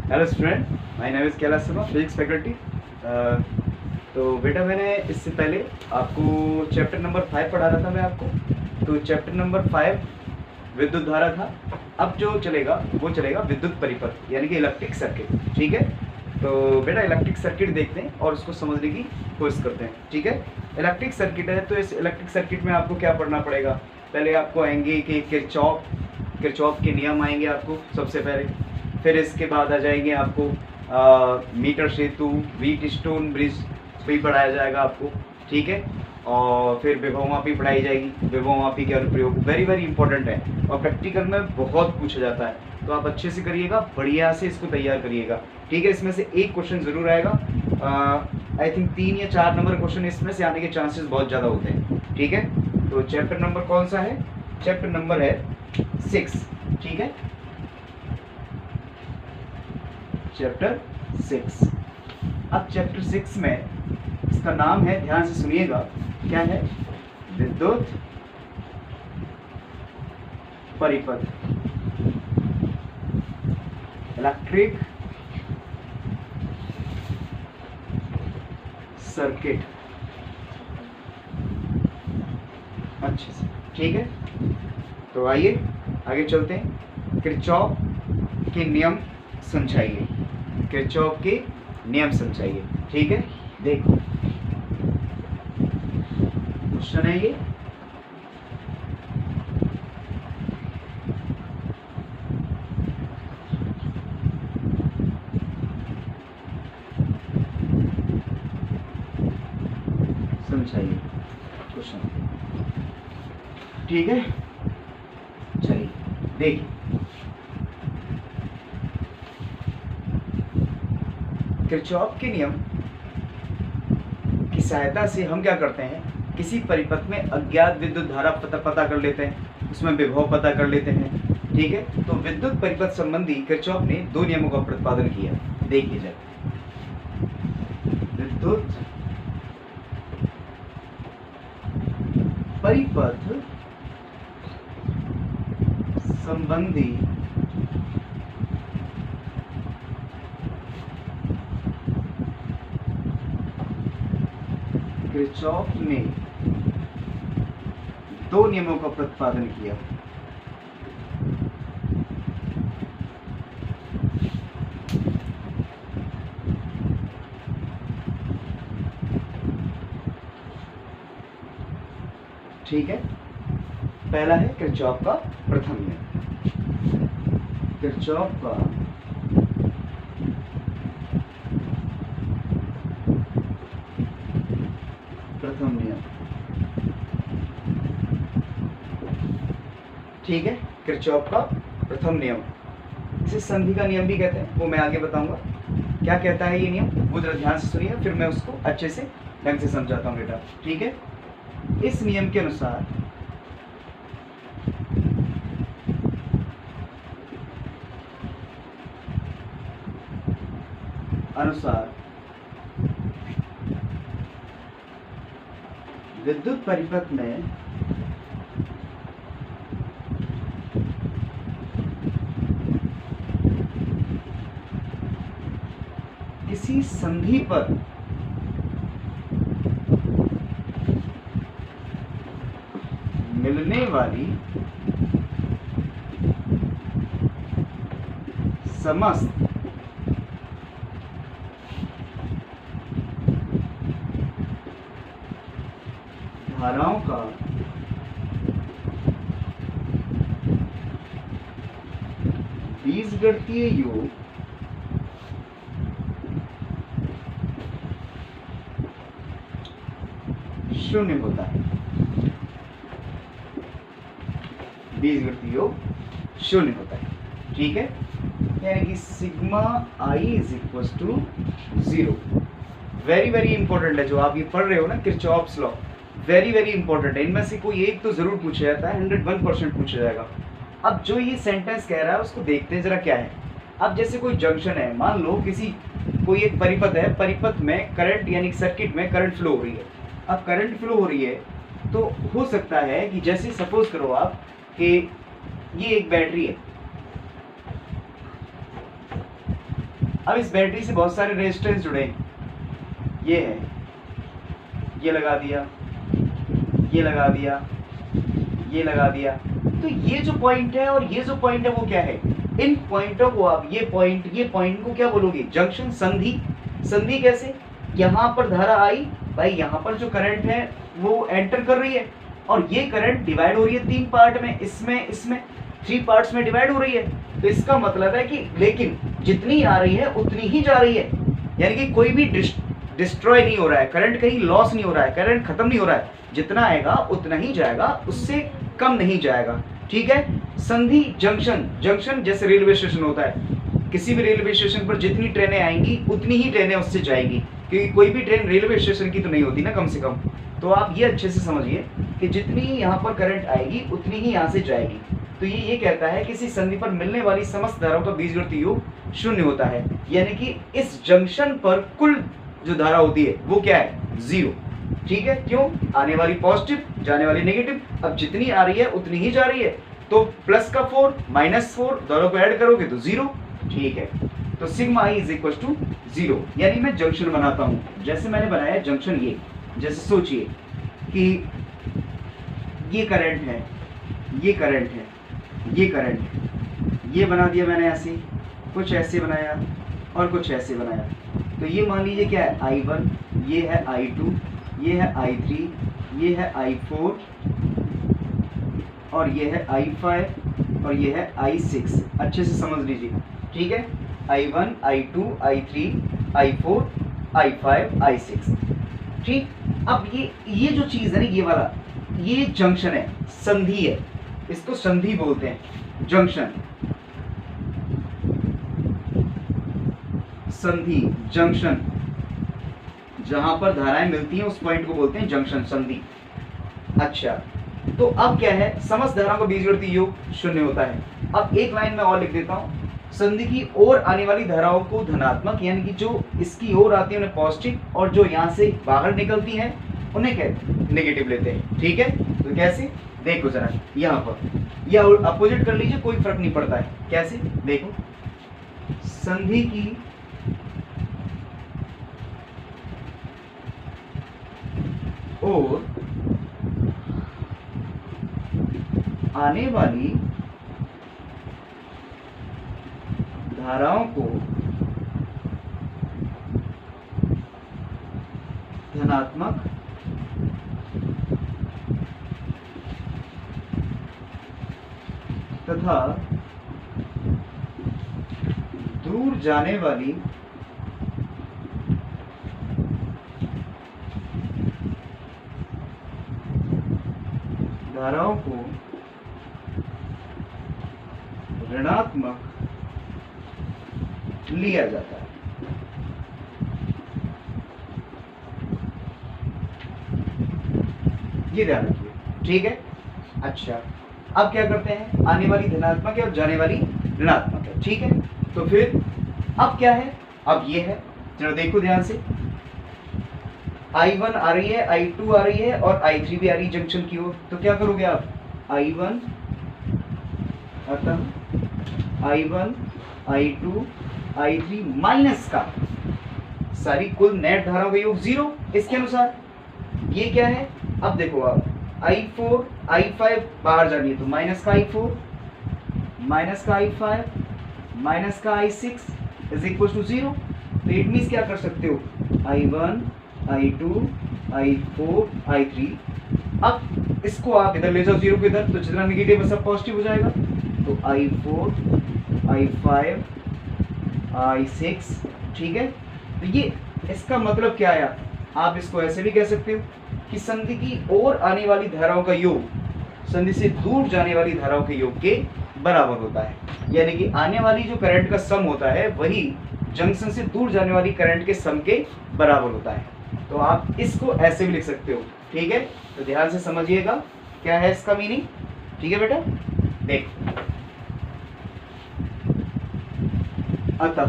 Hello student, my name is Kailash Sharma, physics faculty. तो बेटा मैंने इससे पहले आपको चैप्टर नंबर 5 पढ़ा रहा था मैं आपको। तो चैप्टर नंबर 5 विद्युत धारा था। अब जो चलेगा वो चलेगा विद्युत परिपथ यानी कि इलेक्ट्रिक सर्किट। ठीक है, तो बेटा इलेक्ट्रिक सर्किट देखते हैं और उसको समझने की कोशिश करते हैं। ठीक है, इलेक्ट्रिक सर्किट है तो इस इलेक्ट्रिक सर्किट में आपको क्या पढ़ना पड़ेगा। पहले आपको आएंगे कि किरचॉफ के नियम आएंगे आपको सबसे पहले। फिर इसके बाद आ जाएंगे आपको मीटर सेतु, व्हीट स्टोन ब्रिज भी पढ़ाया जाएगा आपको। ठीक है, और फिर विभव मापी पढ़ाई जाएगी। विभव मापी के अनुप्रयोग वेरी वेरी इंपॉर्टेंट है और प्रैक्टिकल में बहुत पूछा जाता है, तो आप अच्छे से करिएगा, बढ़िया से इसको तैयार करिएगा। ठीक है, इसमें से एक क्वेश्चन ज़रूर आएगा। आई थिंक 3 या 4 नंबर क्वेश्चन इसमें से आने के चांसेस बहुत ज़्यादा होते हैं। ठीक है, तो चैप्टर नंबर कौन सा है? चैप्टर नंबर है 6। ठीक है, चैप्टर 6। अब चैप्टर 6 में इसका नाम है, ध्यान से सुनिएगा, क्या है? विद्युत परिपथ, इलेक्ट्रिक सर्किट। अच्छे से, ठीक है, तो आइए आगे चलते हैं। किरचॉफ के नियम समझाइए, किरचॉफ के नियम समझाइए। ठीक है, देखो क्वेश्चन है ये। समझाइए क्वेश्चन। ठीक है, चलिए देखिए। किरचॉफ के नियम की सहायता से हम क्या करते हैं, किसी परिपथ में अज्ञात विद्युत धारा पता कर लेते हैं, उसमें विभव पता कर लेते हैं। ठीक है, तो विद्युत परिपथ संबंधी किरचॉफ ने 2 नियमों का प्रतिपादन किया। देखिए जरा, विद्युत परिपथ संबंधी किरचॉफ ने 2 नियमों का प्रतिपादन किया। ठीक है, पहला है किरचॉफ का प्रथम नियम। किरचॉफ का प्रथम नियम। ठीक है, किरचॉफ का प्रथम नियम, इसे संधि का नियम भी कहते हैं, वो मैं आगे बताऊंगा। क्या कहता है ये नियम, वो जरा ध्यान से सुनिए, फिर मैं उसको अच्छे से ढंग से समझाता हूँ बेटा। ठीक है, इस नियम के अनुसार विद्युत परिपथ में किसी संधि पर मिलने वाली समस्त धाराओं का बीजगणितीय योग शून्य होता है। बीजगणितीय योग शून्य होता है। ठीक है, यानी कि sigma I is equal to 0। Very very important है जो आप ये पढ़ रहे हो ना, Kirchhoff's law, very very important है। इनमें से कोई एक तो जरूर पूछा जाता है, 101% पूछा जाएगा। अब जो ये सेंटेंस कह रहा है उसको देखते हैं जरा क्या है। अब जैसे कोई जंक्शन है, मान लो कोई एक परिपथ है, परिपथ में करंट यानी सर्किट में करंट फ्लो हो रही है। अब करंट फ्लो हो रही है तो हो सकता है कि जैसे सपोज करो आप कि ये एक बैटरी है, अब इस बैटरी से बहुत सारे रेजिस्टेंस जुड़े हैं, ये है, ये लगा दिया, ये लगा दिया, ये लगा दिया। तो ये जो पॉइंट है और ये जो पॉइंट है वो क्या है, इन पॉइंटों को आप ये पॉइंट को क्या बोलोगे, जंक्शन, संधि। संधि कैसे, यहाँ पर धारा आई भाई, यहाँ पर जो करंट है वो एंटर कर रही है और ये करंट डिवाइड हो रही है 3 पार्ट में, इसमें 3 पार्ट्स में डिवाइड हो रही है। तो इसका मतलब है कि लेकिन जितनी आ रही है उतनी ही जा रही है, यानी कि कोई भी डिस्ट्रॉय नहीं हो रहा है, करंट कहीं लॉस नहीं हो रहा है, करंट खत्म नहीं हो रहा है, जितना आएगा उतना ही जाएगा, उससे कम नहीं जाएगा। ठीक है। संधि, जंक्शन जैसे रेलवे स्टेशन होता है, किसी भी रेलवे स्टेशन पर जितनी ट्रेनें आएंगी उतनी ही ट्रेनें उससे जाएंगी, क्योंकि कोई भी ट्रेन रेलवे स्टेशन की तो नहीं होती ना, कम से कम। तो आप ये अच्छे से समझिए कि जितनी यहाँ पर करंट आएगी उतनी ही यहाँ से जाएगी। तो ये कहता है किसी संधि पर मिलने वाली समस्त धाराओं का बीजगणितीय योग 0 होता है, यानी कि इस जंक्शन पर कुल जो धारा होती है वो क्या है, 0। ठीक है। क्यों, आने वाली पॉजिटिव, जाने वाली नेगेटिव। अब जितनी आ रही है उतनी ही जा रही है, तो प्लस का 4 माइनस 4 दोनों को ऐड करोगे तो 0। ठीक है। तो sigma i is equal to 0, यानी मैं जंक्शन बनाता हूं, जैसे मैंने बनाया जंक्शन। ये जैसे सोचिए कि ये करंट है, ये करंट है, ये करंट है, ये बना दिया मैंने ऐसे, कुछ ऐसे बनाया और कुछ ऐसे बनाया। तो ये मान लीजिए क्या है, I1, ये है I2, ये है I3, ये है I4 और ये है I5 और ये है I6। अच्छे से समझ लीजिए। ठीक है। I1, I2, I3, I4, I5, I6। ठीक। अब ये जो चीज़ है ना, ये वाला, ये जंक्शन है, संधि है, इसको संधि बोलते हैं, जंक्शन, संधि, जंक्शन, जहां पर धाराएं मिलती हैं उस पॉइंट को बोलते हैं जंक्शन, संधि। अच्छा, तो अब क्या है, समस्त धाराओं का बीजगणितीय योग 0 होता है। अब एक लाइन में और लिख देता हूं, संधि की ओर आने वाली धाराओं को धनात्मक, यानी कि जो इसकी ओर आती है उन्हें पॉजिटिव, और जो यहाँ से बाहर निकलती हैं उन्हें क्या नेगेटिव लेते हैं। ठीक है। तो कैसे, देखो जरा, यहाँ पर या अपोजिट कर लीजिए, कोई फर्क नहीं पड़ता है। कैसे, देखो, संधि की ओर आने वाली धाराओं को धनात्मक तथा दूर जाने वाली धाराओं को ऋणात्मक लिया जाता है। ये ध्यान रखिए। ठीक है। अच्छा, अब क्या करते हैं, आने वाली धनात्मक है और जाने वाली ऋणात्मक है। ठीक है। तो फिर अब क्या है, अब ये है, चलो देखो ध्यान से, I1 आ रही है, I2 आ रही है और I3 भी आ रही है जंक्शन की ओर। तो क्या करोगे आप, I1, अतः I1, I2, I3 माइनस का सारी कुल नेट धाराओं का योग 0 इसके अनुसार। ये क्या है, अब देखो आप, I4, I5 बाहर जानी है तो माइनस का I4, माइनस का I5, माइनस का I6 इज इक्वल टू 0। तो इट मीन्स क्या कर सकते हो, I1, I2, I4, I3। अब इसको आप इधर ले जाओ 0 को इधर, तो जितना निगेटिव है सब पॉजिटिव हो जाएगा। तो I4, I5, I6। ठीक है। तो ये इसका मतलब क्या आया, आप इसको ऐसे भी कह सकते हो कि संधि की ओर आने वाली धाराओं का योग संधि से दूर जाने वाली धाराओं के योग के बराबर होता है, यानी कि आने वाली जो करंट का सम होता है वही जंक्शन से दूर जाने वाली करंट के सम के बराबर होता है। तो आप इसको ऐसे भी लिख सकते हो। ठीक है। तो ध्यान से समझिएगा क्या है इसका मीनिंग। ठीक है बेटा, देख, अतः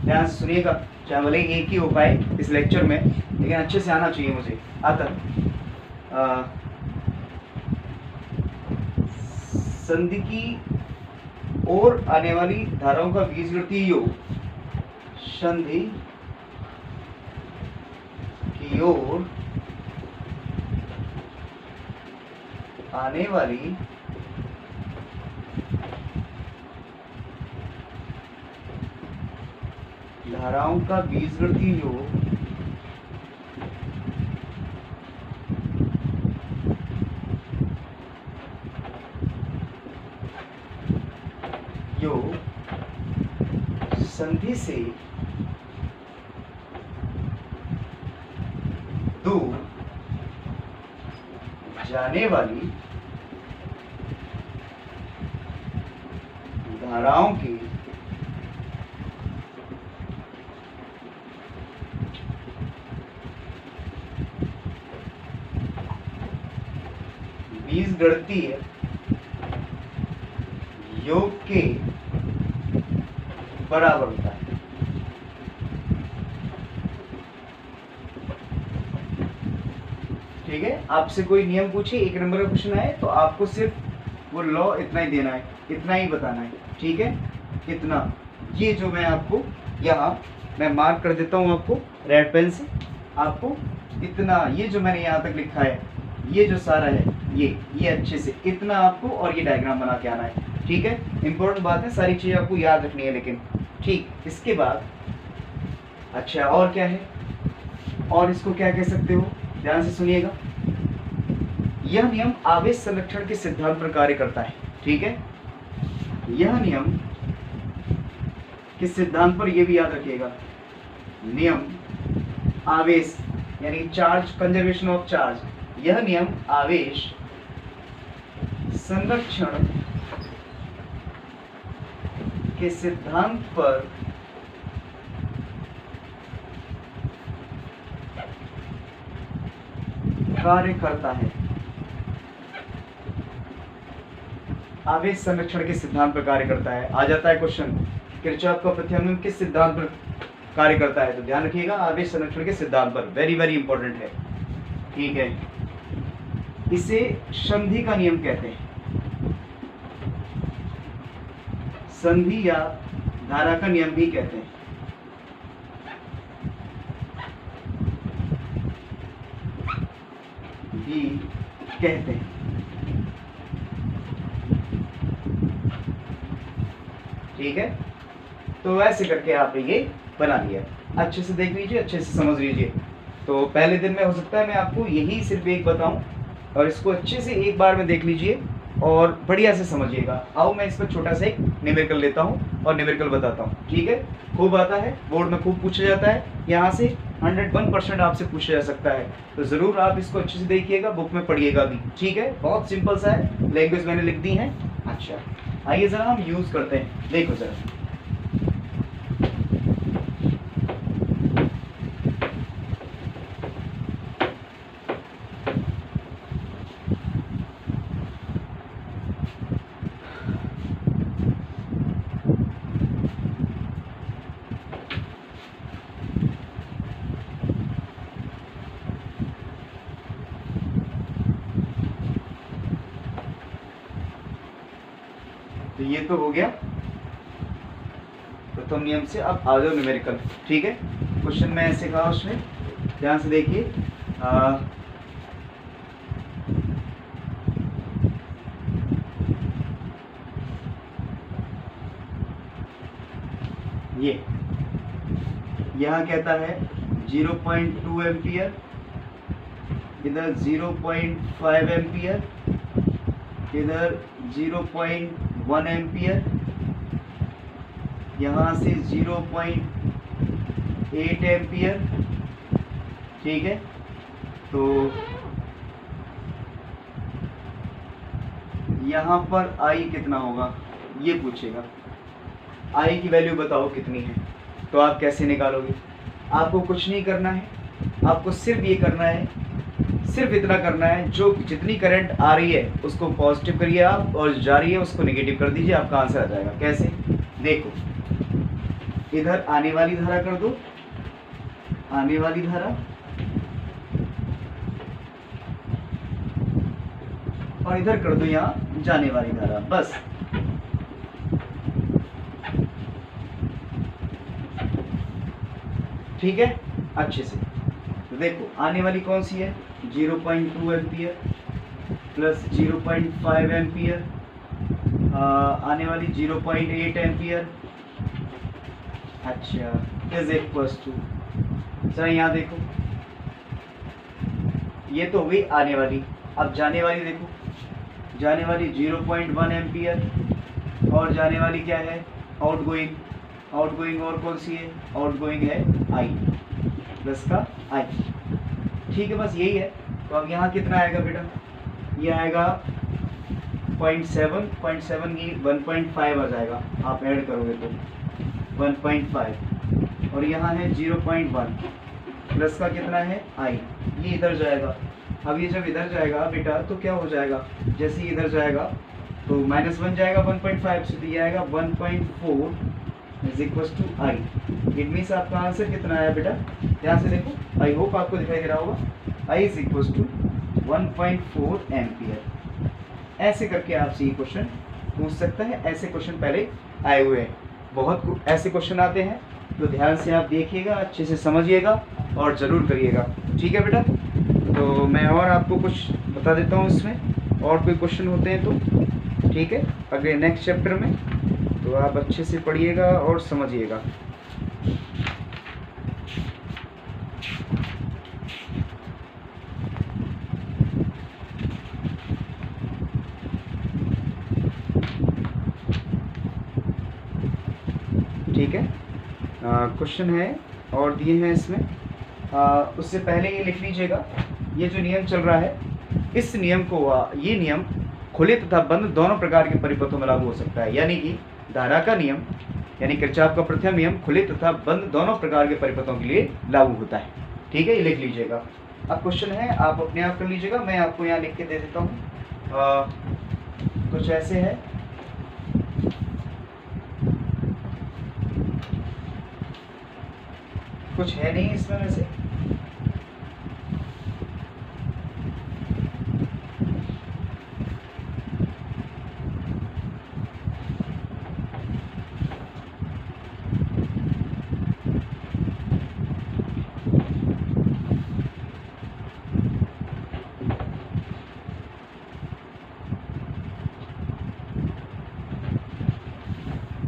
ध्यान से सुनिएगा, चाहे भले एक ही हो पाए इस लेक्चर में, लेकिन अच्छे से आना चाहिए मुझे। अतः संधि की और आने वाली धाराओं का बीजगणितीय योग संधि की ओर आने वाली धाराओं का बीजगणितीय योग संधि से दूर जाने वाली धाराओं की बीजगणितीय योग के बराबर होता है। ठीक है, आपसे कोई नियम पूछे, 1 नंबर का क्वेश्चन आए तो आपको सिर्फ वो लॉ इतना ही देना है, इतना ही बताना है। ठीक है, इतना, ये जो मैं आपको यहाँ मैं मार्क कर देता हूँ आपको रेड पेन से, आपको इतना, ये जो मैंने यहाँ तक लिखा है, ये जो सारा है, ये अच्छे से इतना आपको, और ये डायग्राम बना के आना है। ठीक है, इंपॉर्टेंट बात है, सारी चीज़ें आपको याद रखनी है। लेकिन ठीक, इसके बाद अच्छा और क्या है, और इसको क्या कह सकते हो, ध्यान से सुनिएगा। यह नियम आवेश संरक्षण के सिद्धांत पर कार्य करता है। ठीक है, यह नियम किस सिद्धांत पर, यह भी याद रखिएगा। नियम आवेश यानी चार्ज, कंजर्वेशन ऑफ चार्ज। यह नियम आवेश संरक्षण के सिद्धांत पर कार्य करता है। आवेश संरक्षण के सिद्धांत पर कार्य करता है। आ जाता है क्वेश्चन, किरचॉफ का प्रथम नियम किस सिद्धांत पर कार्य करता है, तो ध्यान रखिएगा आवेश संरक्षण के सिद्धांत पर, वेरी वेरी इंपॉर्टेंट है। ठीक है, इसे संधि का नियम कहते हैं, संधि या धारा का नियम भी कहते हैं। भी कहते हैं। ठीक है, तो ऐसे करके आपने ये बना लिया। अच्छे से देख लीजिए, अच्छे से समझ लीजिए। तो पहले दिन में हो सकता है मैं आपको यही सिर्फ एक बताऊं, और इसको अच्छे से एक बार में देख लीजिए और बढ़िया से समझिएगा। आओ मैं इस पर छोटा सा एक न्यूमेरिकल लेता हूँ और न्यूमेरिकल बताता हूँ। ठीक है, खूब आता है, बोर्ड में खूब पूछा जाता है, यहाँ से 101% आपसे पूछा जा सकता है। तो ज़रूर आप इसको अच्छे से देखिएगा, बुक में पढ़िएगा भी। ठीक है, बहुत सिंपल सा है, लैंग्वेज मैंने लिख दी है। अच्छा, आइए ज़रा हम यूज़ करते हैं, देखो ज़रा। तो ये तो हो गया प्रथम नियम से। अब आ जाओ न्यूमेरिकल। ठीक है, क्वेश्चन में ऐसे कहा उसने, ध्यान से देखिए। ये यहाँ कहता है 0.2 एम्पियर, इधर 0.5 एम्पियर, इधर 0.1 एम्पियर, यहाँ से 0.8 एम्पियर। ठीक है, तो यहाँ पर आई कितना होगा ये पूछेगा, आई की वैल्यू बताओ कितनी है। तो आप कैसे निकालोगे, आपको कुछ नहीं करना है, आपको सिर्फ ये करना है, सिर्फ इतना करना है, जो जितनी करंट आ रही है उसको पॉजिटिव करिए आप, और जा रही है उसको नेगेटिव कर दीजिए, आपका आंसर आ जाएगा। कैसे, देखो, इधर आने वाली धारा कर दो, आने वाली धारा, और इधर कर दो यहाँ जाने वाली धारा, बस ठीक है, अच्छे से। तो देखो आने वाली कौन सी है, 0.2 एम्पियर प्लस 0.5 एम्पियर, आने वाली 0.8 एम्पियर। अच्छा, इज इक्वल्स टू, सर यहाँ देखो ये तो हुई आने वाली। अब जाने वाली देखो, जाने वाली 0.1 एम्पियर और जाने वाली क्या है, आउटगोइंग। आउटगोइंग और कौन सी है, आउटगोइंग है आई प्लस का आई। ठीक है, बस यही है। तो अब यहाँ कितना आएगा बेटा, ये आएगा 0.7 की 1.5 आ जाएगा, आप ऐड करोगे तो 1.5 और यहाँ है 0.1 प्लस का कितना है आई, ये इधर जाएगा। अब ये जब इधर जाएगा बेटा तो क्या हो जाएगा, जैसे ही इधर जाएगा तो -1 जाएगा 1.5 से, तो ये आएगा 1.4 is equal to I. It means आपका आंसर कितना आया बेटा, यहाँ से देखो, आई होप आपको दिखाई दे रहा होगा, आई इज इक्वल टू 1.4 एम्पियर। ऐसे करके आपसे ये क्वेश्चन पूछ सकता है, ऐसे क्वेश्चन पहले आए हुए हैं, बहुत ऐसे क्वेश्चन आते हैं। तो ध्यान से आप देखिएगा, अच्छे से समझिएगा और ज़रूर करिएगा। ठीक है बेटा, तो मैं और आपको कुछ बता देता हूँ इसमें, और कोई क्वेश्चन होते हैं तो ठीक है अगले नेक्स्ट चैप्टर में। तो आप अच्छे से पढ़िएगा और समझिएगा। ठीक है, क्वेश्चन है और दिए हैं इसमें। उससे पहले ये लिख लीजिएगा, ये जो नियम चल रहा है, इस नियम को ये नियम खुले तथा बंद दोनों प्रकार के परिपथों में लागू हो सकता है। यानी कि धारा का नियम, यानी किरचॉफ का प्रथम नियम खुले तथा बंद दोनों प्रकार के परिपथों के लिए लागू होता है। ठीक है, ये लिख लीजिएगा। अब क्वेश्चन है, आप अपने आप कर लीजिएगा, मैं आपको यहाँ लिख के दे देता हूँ। कुछ ऐसे है, कुछ है नहीं इसमें वैसे।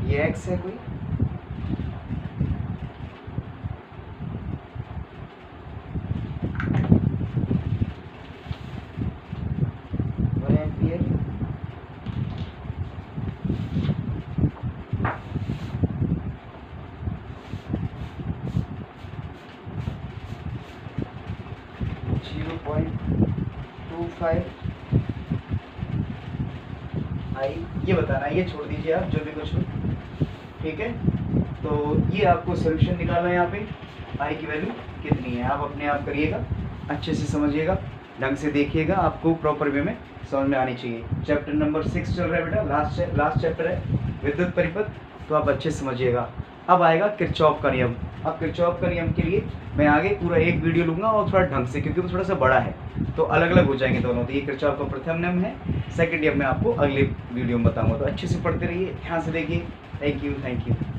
ये एक्स है कोई, आई, ये बताना, ये छोड़ दीजिए आप जो भी कुछ हो। ठीक है, तो ये आपको सोल्यूशन निकालना है, यहाँ पे आई की वैल्यू कितनी है, आप अपने आप करिएगा, अच्छे से समझिएगा, ढंग से देखिएगा, आपको प्रॉपर वे में समझ में आनी चाहिए। चैप्टर नंबर 6 चल रहा है बेटा, लास्ट चैप्टर है विद्युत परिपथ, तो आप अच्छे से समझिएगा। अब आएगा किरचॉफ का नियम। अब किरचॉफ का नियम के लिए मैं आगे पूरा एक वीडियो लूँगा और थोड़ा ढंग से, क्योंकि वो थोड़ा सा बड़ा है, तो अलग अलग हो जाएंगे दोनों। तो ये किरचॉफ का प्रथम नियम है, सेकंड नियम मैं आपको अगले वीडियो में बताऊँगा। तो अच्छे से पढ़ते रहिए, ध्यान से देखिए। Thank you.